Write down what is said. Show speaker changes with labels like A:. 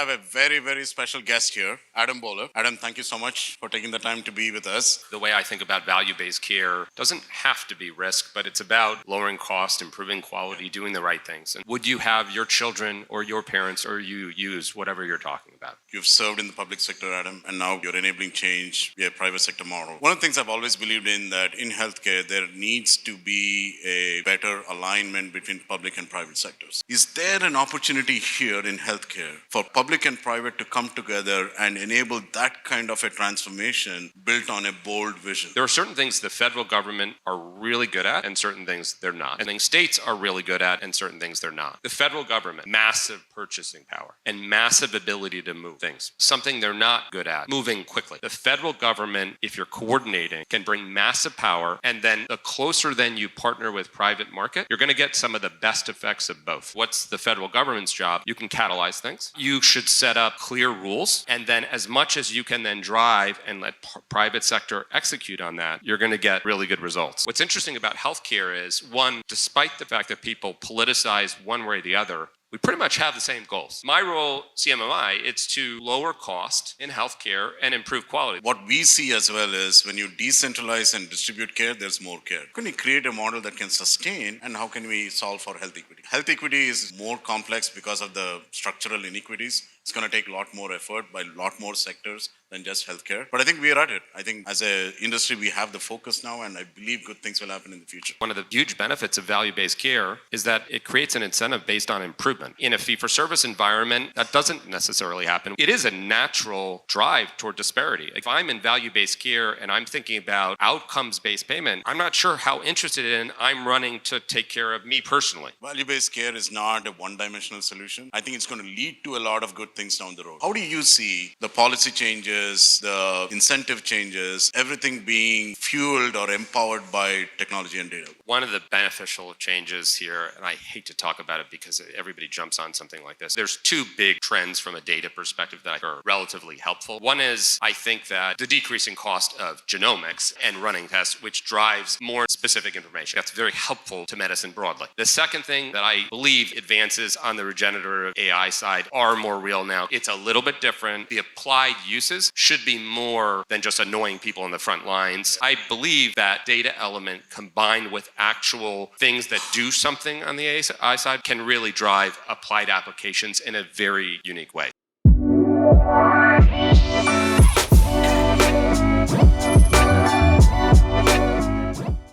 A: have a very, very special guest here, Adam Boehler. Adam, thank you so much for taking the time to be with us.
B: The way I think about value-based care doesn't have to be risk, but it's about lowering cost, improving quality, doing the right things. And would you have your children or your parents or you use whatever you're talking about?
A: You've served in the public sector, Adam, and now you're enabling change via private sector model. One of the things I've always believed in that in healthcare, there needs to be a better alignment between public and private sectors. Is there an opportunity here in healthcare for public and private to come together and enable that kind of a transformation built on a bold vision?
B: There are certain things the federal government are really good at and certain things they're not. And things states are really good at and certain things they're not. The federal government, massive purchasing power and massive ability to move things. Something they're not good at, moving quickly. The federal government, if you're coordinating, can bring massive power, and then the closer then you partner with private market, you're going to get some of the best effects of both. What's the federal government's job? You can catalyze things. You should set up clear rules, and then as much as you can then drive and let private sector execute on that, you're going to get really good results. What's interesting about healthcare is, one, despite the fact that people politicize one way or the other, we pretty much have the same goals. My role, CMMI, it's to lower cost in healthcare and improve quality.
A: What we see as well is when you decentralize and distribute care, there's more care. Can we create a model that can sustain, and how can we solve for health equity? Health equity is more complex because of the structural inequities. It's going to take a lot more effort by a lot more sectors than just healthcare. But I think we are at it. I think as an industry, we have the focus now, and I believe good things will happen in the future.
B: One of the huge benefits of value-based care is that it creates an incentive based on improvement. In a fee-for-service environment, that doesn't necessarily happen. It is a natural drive toward disparity. If I'm in value-based care and I'm thinking about outcomes-based payment, I'm not sure how interested in I'm running to take care of me personally.
A: Value-based care is not a one-dimensional solution. I think it's going to lead to a lot of good things down the road. How do you see the policy changes, the incentive changes, everything being fueled or empowered by technology and data?
B: One of the beneficial changes here, and I hate to talk about it because everybody jumps on something like this, there's two big trends from a data perspective that are relatively helpful. One is, I think that the decreasing cost of genomics and running tests, which drives more specific information. That's very helpful to medicine broadly. The second thing that I believe advances on the regenerative AI side are more real now. It's a little bit different. The applied uses should be more than just annoying people on the front lines. I believe that data element combined with actual things that do something on the AI side can really drive applied applications in a very unique way.